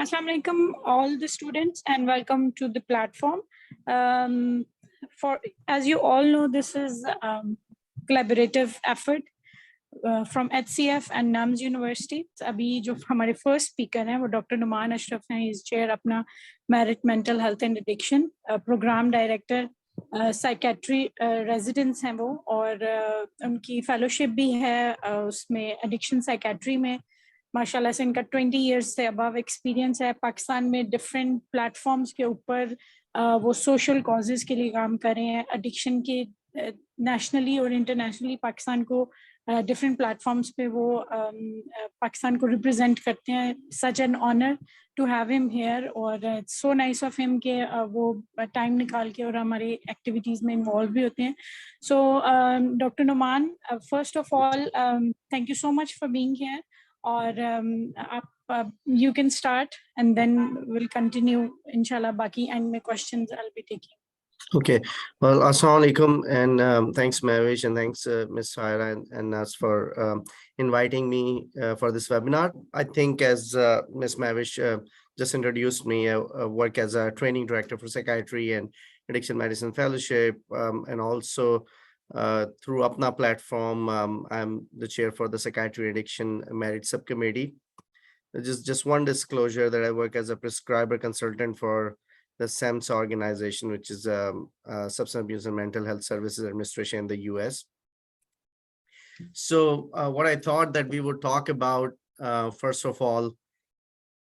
Assalamu alaikum, all the students, and welcome to the platform. As you all know, this is collaborative effort from HCF and NAMS University. अभी जो हमारे first speaker हैं वो Dr. Numan Ashraf हैं. He's chair अपना Merit Mental Health and Addiction, program director, psychiatry residents हैं वो, और उनकी fellowship भी है उसमें addiction psychiatry में. माशाल्लाह से इनका 20 years से above experience है. पाकिस्तान में different platforms के ऊपर वो social causes के लिए काम कर रहे हैं. Addiction के nationally और internationally पाकिस्तान को different platforms पे वो पाकिस्तान को represent करते हैं. Such an honor to have him here, और it's so nice of him कि वो time निकाल के और हमारे activities में involve भी होते हैं. So Dr. Numan, first of all, thank you so much for being here. Or you can start and then we'll continue, inshallah, baki and my questions I'll be taking. Okay, well, assalamu alaikum, and thanks Mavish, and thanks Ms. Saira and Nas for inviting me for this webinar. I think as Ms. Mavish just introduced me, I work as a training director for psychiatry and addiction medicine fellowship, and also through Apna platform, I'm the chair for the Psychiatry Addiction Merit Subcommittee. Just one disclosure that I work as a prescriber consultant for the SAMHSA organization, which is Substance Abuse and Mental Health Services Administration in the US. So what I thought that we would talk about, first of all,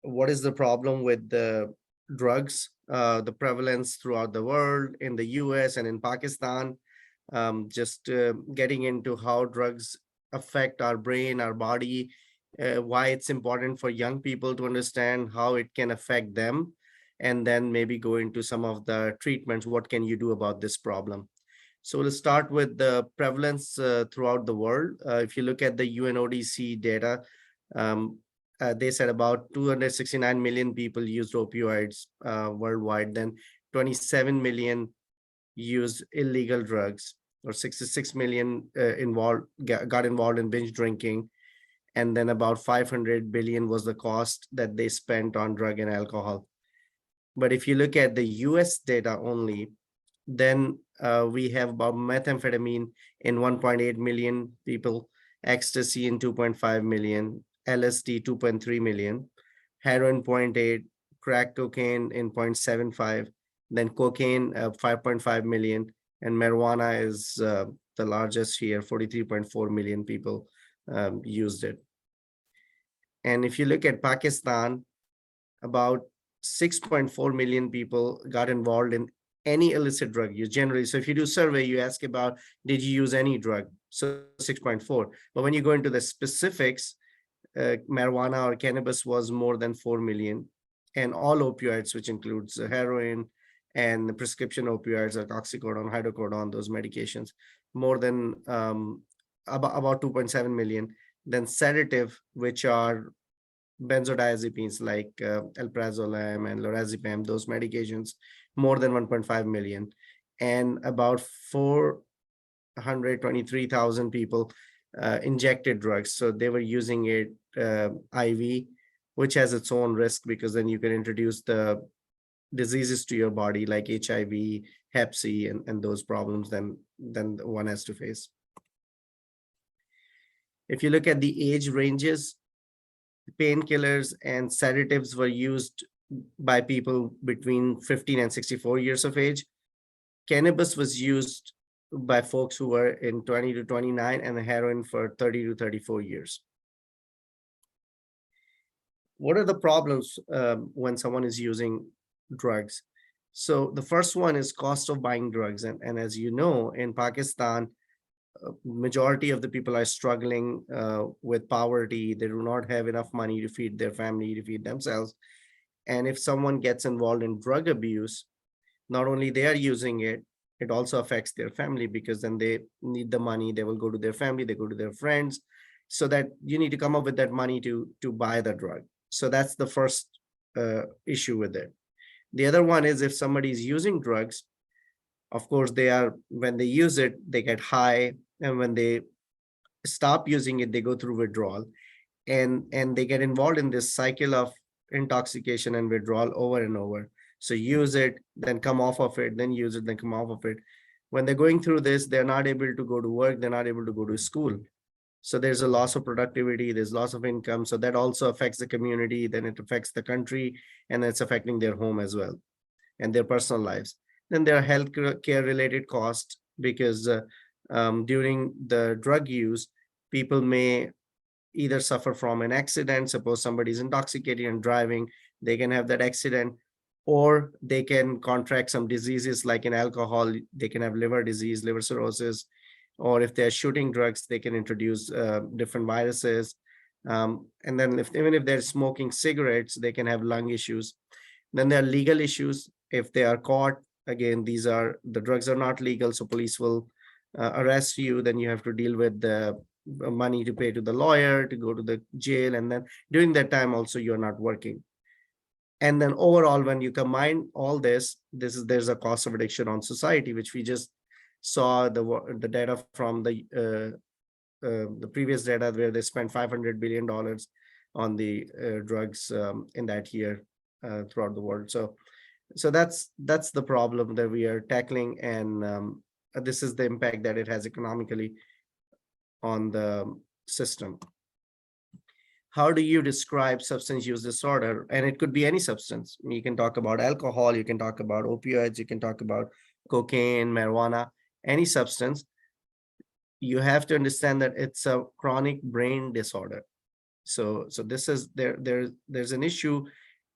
what is the problem with the drugs, the prevalence throughout the world, in the US and in Pakistan. Getting into how drugs affect our brain, our body, why it's important for young people to understand how it can affect them, and then maybe go into some of the treatments. What can you do about this problem? So let's start with the prevalence throughout the world. If you look at the UNODC data, they said about 269 million people used opioids worldwide, then 27 million used illegal drugs, or 66 million got involved in binge drinking, and then about 500 billion was the cost that they spent on drug and alcohol. But if you look at the US data only, then we have about methamphetamine in 1.8 million people, ecstasy in 2.5 million, LSD 2.3 million, heroin 0.8, crack cocaine in 0.75, then cocaine 5.5 million, and marijuana is the largest here, 43.4 million people used it. And if you look at Pakistan, about 6.4 million people got involved in any illicit drug use generally. So if you do survey, you ask about, did you use any drug? So 6.4. But when you go into the specifics, marijuana or cannabis was more than 4 million, and all opioids, which includes heroin and the prescription opioids like oxycodone, hydrocodone, those medications, more than about 2.7 million. Then sedative, which are benzodiazepines like alprazolam and lorazepam, those medications, more than 1.5 million. And about 423,000 people injected drugs. So they were using it IV, which has its own risk, because then you can introduce the diseases to your body like HIV, Hep C, and those problems then one has to face. If you look at the age ranges, painkillers and sedatives were used by people between 15 and 64 years of age. Cannabis was used by folks who were in 20 to 29, and heroin for 30 to 34 years. What are the problems when someone is using drugs? So the first one is cost of buying drugs. And as you know, in Pakistan, majority of the people are struggling with poverty. They do not have enough money to feed their family, to feed themselves. And if someone gets involved in drug abuse, not only they are using it, it also affects their family, because then they need the money. They will go to their family, they go to their friends, so that you need to come up with that money to buy the drug. So that's the first issue with it. The other one is, if somebody is using drugs, of course, when they use it, they get high, and when they stop using it, they go through withdrawal, and they get involved in this cycle of intoxication and withdrawal over and over. So use it, then come off of it, then use it, then come off of it. When they're going through this, they're not able to go to work, they're not able to go to school. So there's a loss of productivity, there's loss of income. So that also affects the community, then it affects the country, and it's affecting their home as well and their personal lives. Then there are health care related costs because during the drug use, people may either suffer from an accident. Suppose somebody's intoxicated and driving, they can have that accident, or they can contract some diseases like in alcohol, they can have liver disease, liver cirrhosis, or if they're shooting drugs, they can introduce different viruses. And then even if they're smoking cigarettes, they can have lung issues. Then there are legal issues. If they are caught, again, the drugs are not legal, so police will arrest you. Then you have to deal with the money to pay to the lawyer, to go to the jail, and then during that time also you're not working. And then overall, when you combine all this, there's a cost of addiction on society, which we just saw the data from the previous data where they spent $500 billion on the drugs in that year throughout the world. So that's the problem that we are tackling, and this is the impact that it has economically on the system. How do you describe substance use disorder? And it could be any substance. You can talk about alcohol, you can talk about opioids, you can talk about cocaine, marijuana, any substance. You have to understand that it's a chronic brain disorder. So this is there's an issue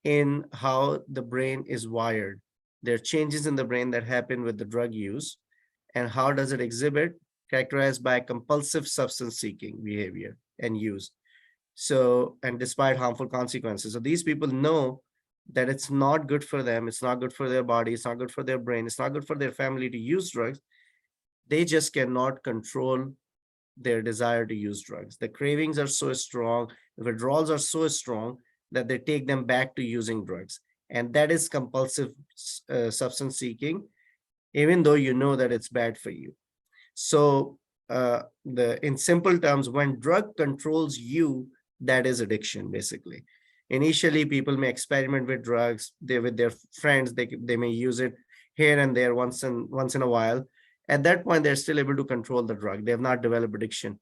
in how the brain is wired. There are changes in the brain that happen with the drug use. And how does it exhibit? Characterized by compulsive substance seeking behavior and use. So, and despite harmful consequences. So these people know that it's not good for them, it's not good for their body, it's not good for their brain, it's not good for their family to use drugs. They just cannot control their desire to use drugs. The cravings are so strong, the withdrawals are so strong that they take them back to using drugs. And that is compulsive substance seeking, even though you know that it's bad for you. So in simple terms, when drug controls you, that is addiction, basically. Initially, people may experiment with drugs. With their friends, they may use it here and there once in a while. At that point, they're still able to control the drug. They have not developed addiction.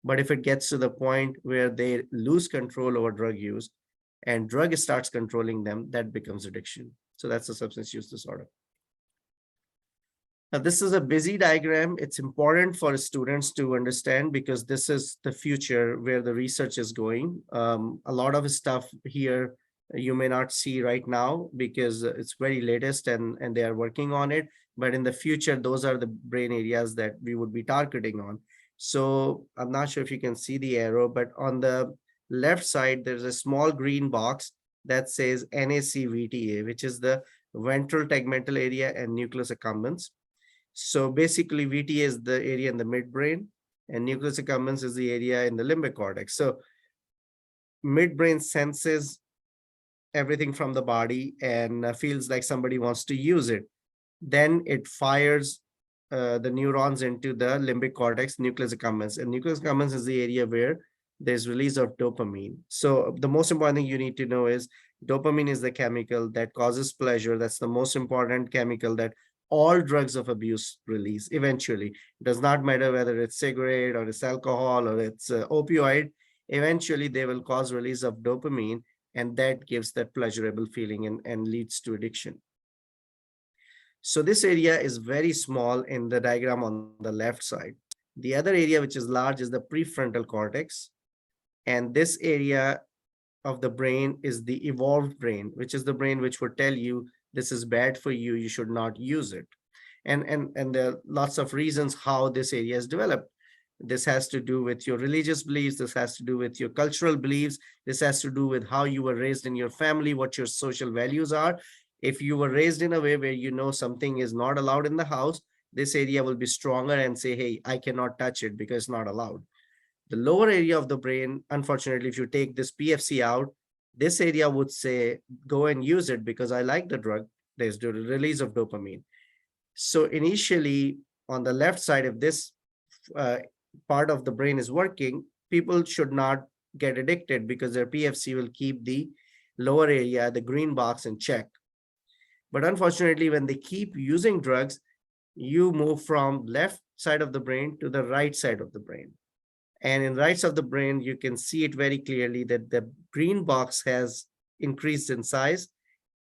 But if it gets to the point where they lose control over drug use and drug starts controlling them, that becomes addiction. So that's a substance use disorder. Now, this is a busy diagram. It's important for students to understand because this is the future where the research is going. A lot of stuff here you may not see right now because it's very latest and they are working on it. But in the future, those are the brain areas that we would be targeting on. So I'm not sure if you can see the arrow, but on the left side, there's a small green box that says NACVTA, which is the ventral tegmental area and nucleus accumbens. So basically, VTA is the area in the midbrain, and nucleus accumbens is the area in the limbic cortex. So midbrain senses everything from the body and feels like somebody wants to use it. Then it fires the neurons into the limbic cortex, nucleus accumbens. And nucleus accumbens is the area where there's release of dopamine. So the most important thing you need to know is dopamine is the chemical that causes pleasure. That's the most important chemical that all drugs of abuse release eventually. It does not matter whether it's cigarette or it's alcohol or it's opioid. Eventually, they will cause release of dopamine, and that gives that pleasurable feeling and leads to addiction. So this area is very small in the diagram on the left side. The other area which is large is the prefrontal cortex. And this area of the brain is the evolved brain, which is the brain which would tell you this is bad for you, you should not use it. And there are lots of reasons how this area is developed. This has to do with your religious beliefs. This has to do with your cultural beliefs. This has to do with how you were raised in your family, what your social values are. If you were raised in a way where you know something is not allowed in the house, this area will be stronger and say, hey, I cannot touch it because it's not allowed. The lower area of the brain, unfortunately, if you take this PFC out, this area would say, go and use it because I like the drug. There's the release of dopamine. So initially, on the left side, if this part of the brain is working, people should not get addicted because their PFC will keep the lower area, the green box, and check. But unfortunately, when they keep using drugs, you move from left side of the brain to the right side of the brain. And in right side of the brain, you can see it very clearly that the green box has increased in size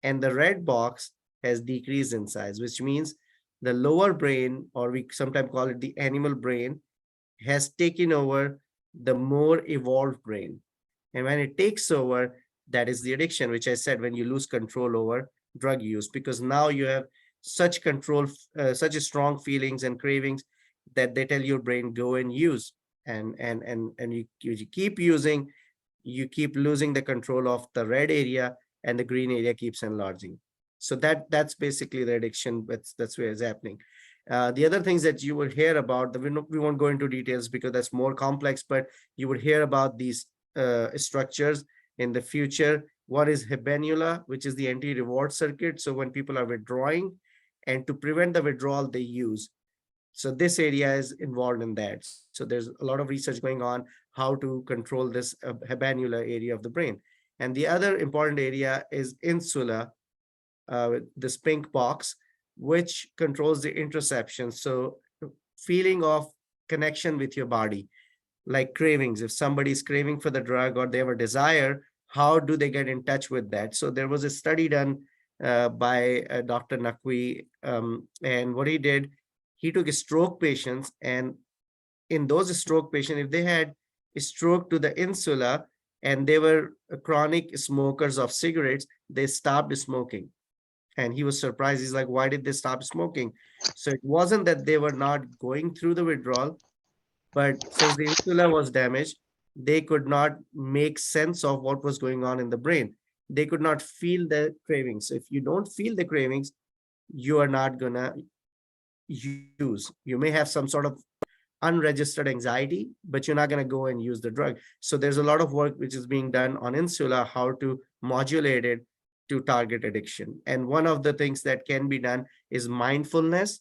and the red box has decreased in size, which means the lower brain, or we sometimes call it the animal brain, has taken over the more evolved brain. And when it takes over, that is the addiction, which I said, when you lose control over drug use, because now you have such control, such strong feelings and cravings that they tell your brain, go and use. And you keep using, you keep losing the control of the red area, and the green area keeps enlarging. So that's basically the addiction. That's where it's happening. The other things that you will hear about, we won't go into details because that's more complex, but you would hear about these structures in the future. What is habenula, which is the anti-reward circuit? So when people are withdrawing, and to prevent the withdrawal, they use. So this area is involved in that. So there's a lot of research going on how to control this habenula area of the brain. And the other important area is insula, this pink box, which controls the interoception. So feeling of connection with your body, like cravings. If somebody is craving for the drug or they have a desire, how do they get in touch with that? So there was a study done by Dr. Naqvi, and what he did, he took stroke patients, and in those stroke patients, if they had a stroke to the insula and they were chronic smokers of cigarettes, they stopped smoking. And he was surprised. He's like, why did they stop smoking? So it wasn't that they were not going through the withdrawal, but since the insula was damaged, they could not make sense of what was going on in the brain. They could not feel the cravings. If you don't feel the cravings, you are not gonna use. You may have some sort of unregistered anxiety, but you're not going to go and use the drug. So there's a lot of work which is being done on insula, how to modulate it to target addiction. And one of the things that can be done is mindfulness.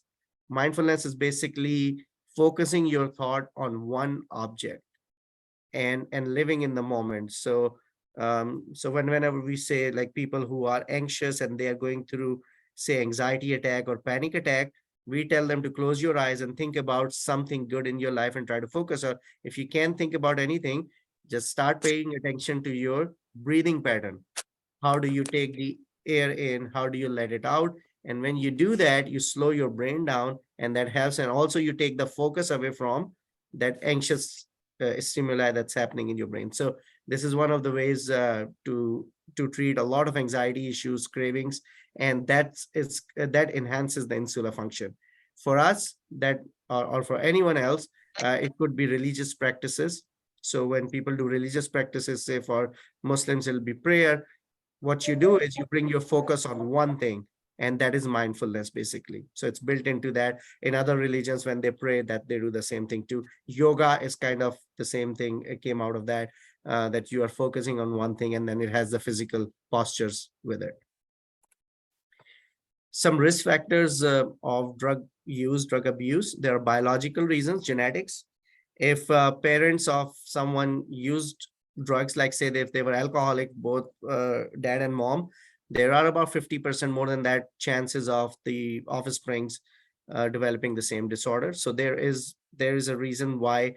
Mindfulness is basically focusing your thought on one object and living in the moment. So whenever we say, like, people who are anxious and they are going through, say, anxiety attack or panic attack, we tell them to close your eyes and think about something good in your life and try to focus. Or if you can't think about anything, just start paying attention to your breathing pattern. How do you take the air in? How do you let it out? And when you do that, you slow your brain down, and that helps. And also you take the focus away from that anxious stimuli that's happening in your brain. So this is one of the ways to treat a lot of anxiety issues, cravings, and that enhances the insula function. For us, that or for anyone else, it could be religious practices. So when people do religious practices, say for Muslims, it'll be prayer. What you do is you bring your focus on one thing, and that is mindfulness, basically. So it's built into that. In other religions, when they pray, that they do the same thing too. Yoga is kind of the same thing. It came out of that, that you are focusing on one thing, and then it has the physical postures with it. Some risk factors of drug use, drug abuse. There are biological reasons, genetics. If parents of someone used drugs, like say if they were alcoholic, both dad and mom, there are about 50% more than that chances of the offsprings developing the same disorder. So there is a reason why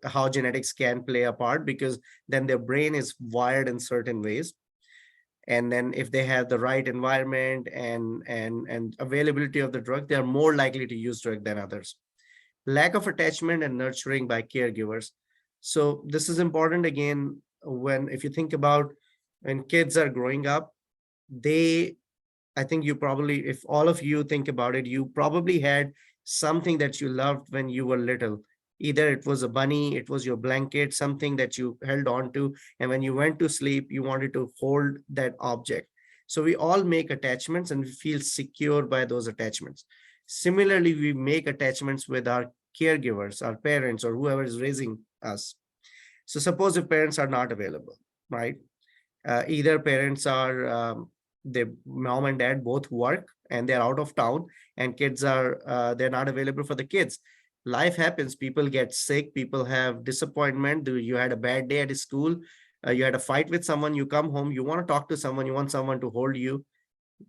how genetics can play a part, because then their brain is wired in certain ways. And then if they have the right environment and availability of the drug, they are more likely to use drug than others. Lack of attachment and nurturing by caregivers. So this is important again, if you think about when kids are growing up, I think you probably, if all of you think about it, you probably had something that you loved when you were little. Either it was a bunny, it was your blanket, something that you held on to. And when you went to sleep, you wanted to hold that object. So we all make attachments and we feel secure by those attachments. Similarly, we make attachments with our caregivers, our parents, or whoever is raising us. So suppose if parents are not available, right? Either parents are, the mom and dad both work and they're out of town, and kids are, they're not available for the kids. Life happens, people get sick, people have disappointment, you had a bad day at school, You had a fight with someone, you come home, you want to talk to someone, you want someone to hold you,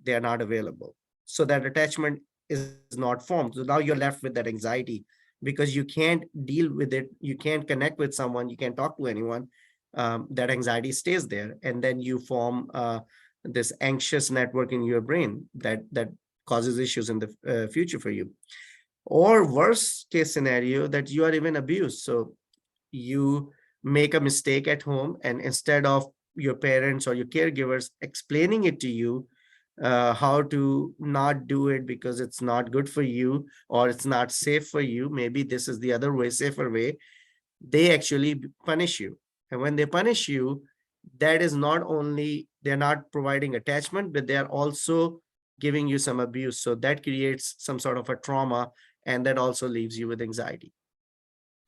they are not available. So that attachment is not formed. So now you're left with that anxiety because you can't deal with it. You can't connect with someone. You can't talk to anyone. That anxiety stays there. And then you form this anxious network in your brain that causes issues in the future for you. Or worst case scenario, that you are even abused. So you make a mistake at home, and instead of your parents or your caregivers explaining it to you, how to not do it because it's not good for you or it's not safe for you, maybe this is the other way, safer way, they actually punish you. And when they punish you, that is not only they're not providing attachment, but they're also giving you some abuse. So that creates some sort of a trauma, and that also leaves you with anxiety.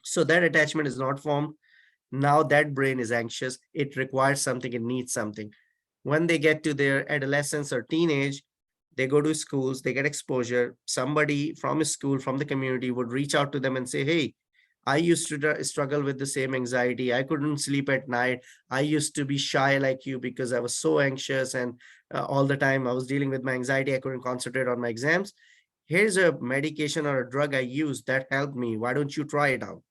So that attachment is not formed. Now that brain is anxious, it requires something, it needs something. When they get to their adolescence or teenage, they go to schools, they get exposure. Somebody from a school, from the community would reach out to them and say, hey, I used to struggle with the same anxiety. I couldn't sleep at night. I used to be shy like you because I was so anxious, and all the time I was dealing with my anxiety. I couldn't concentrate on my exams. Here's a medication or a drug I used that helped me. Why don't you try it out?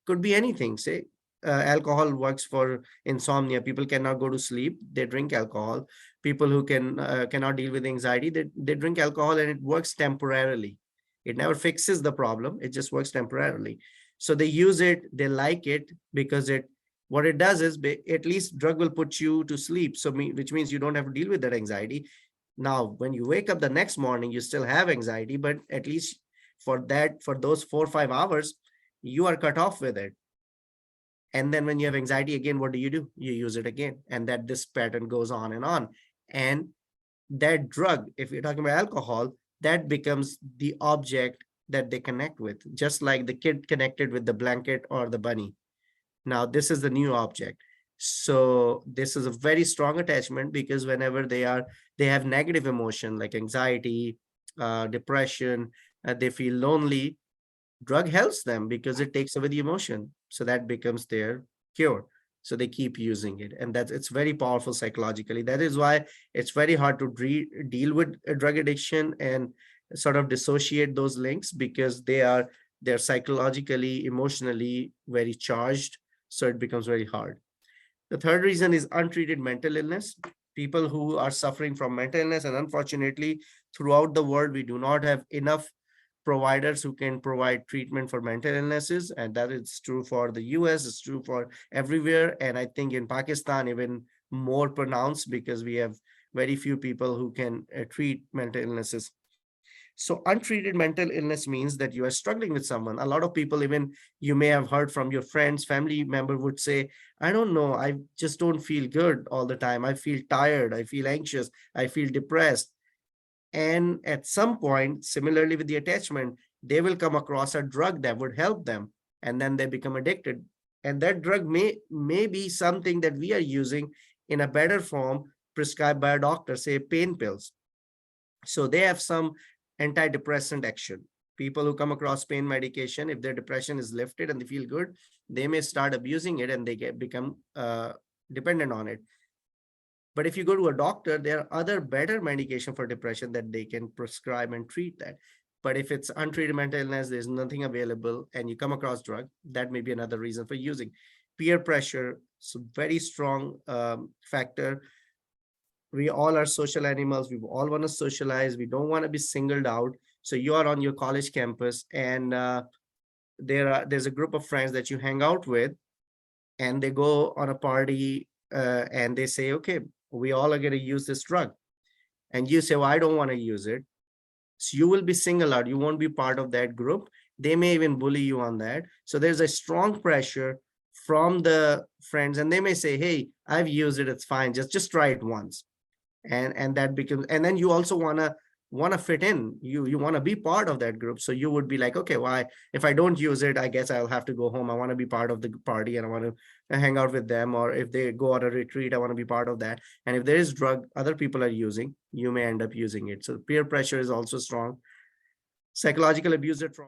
Could be anything. Say alcohol works for insomnia. People cannot go to sleep, they drink alcohol. People who cannot deal with anxiety, they drink alcohol, and it works temporarily. It never fixes the problem, it just works temporarily. So they use it, they like it because it what it does is at least drug will put you to sleep, which means you don't have to deal with that anxiety. Now when you wake up the next morning, you still have anxiety, but at least for those 4 or 5 hours you are cut off with it. And then when you have anxiety again, what do? You use it again, and that this pattern goes on and on. And that drug, if you're talking about alcohol, that becomes the object that they connect with, just like the kid connected with the blanket or the bunny. Now this is the new object. So this is a very strong attachment, because whenever they have negative emotion like anxiety, depression, they feel lonely, drug helps them because it takes away the emotion. So that becomes their cure. So they keep using it. And it's very powerful psychologically. That is why it's very hard to deal with a drug addiction and sort of dissociate those links, because they're psychologically, emotionally very charged. So it becomes very hard. The third reason is untreated mental illness. People who are suffering from mental illness, and unfortunately, throughout the world, we do not have enough providers who can provide treatment for mental illnesses. And that is true for the US, it's true for everywhere. And I think in Pakistan, even more pronounced, because we have very few people who can treat mental illnesses. So untreated mental illness means that you are struggling with someone. A lot of people, even you may have heard from your friends, family member would say, I don't know, I just don't feel good all the time. I feel tired, I feel anxious, I feel depressed. And at some point, similarly with the attachment, they will come across a drug that would help them, and then they become addicted. And that drug may be something that we are using in a better form, prescribed by a doctor, say pain pills. So they have some antidepressant action. People who come across pain medication, if their depression is lifted and they feel good, they may start abusing it, and they become dependent on it. But if you go to a doctor, there are other better medication for depression that they can prescribe and treat that. But if it's untreated mental illness, there's nothing available, and you come across drug, that may be another reason for using. Peer pressure is a very strong factor. We all are social animals. We all want to socialize. We don't want to be singled out. So you are on your college campus, and there's a group of friends that you hang out with, and they go on a party, and they say, okay, we all are going to use this drug. And you say, well, I don't want to use it. So you will be singled out. You won't be part of that group. They may even bully you on that. So there's a strong pressure from the friends, and they may say, hey, I've used it, it's fine. Just try it once. And that becomes, and then you also want to fit in. You want to be part of that group. So you would be like, okay, why, if I don't use it, I guess I'll have to go home. I want to be part of the party, and I want to hang out with them. Or if they go on a retreat, I want to be part of that. And if there is drug other people are using, you may end up using it. So peer pressure is also strong. Psychological abuse from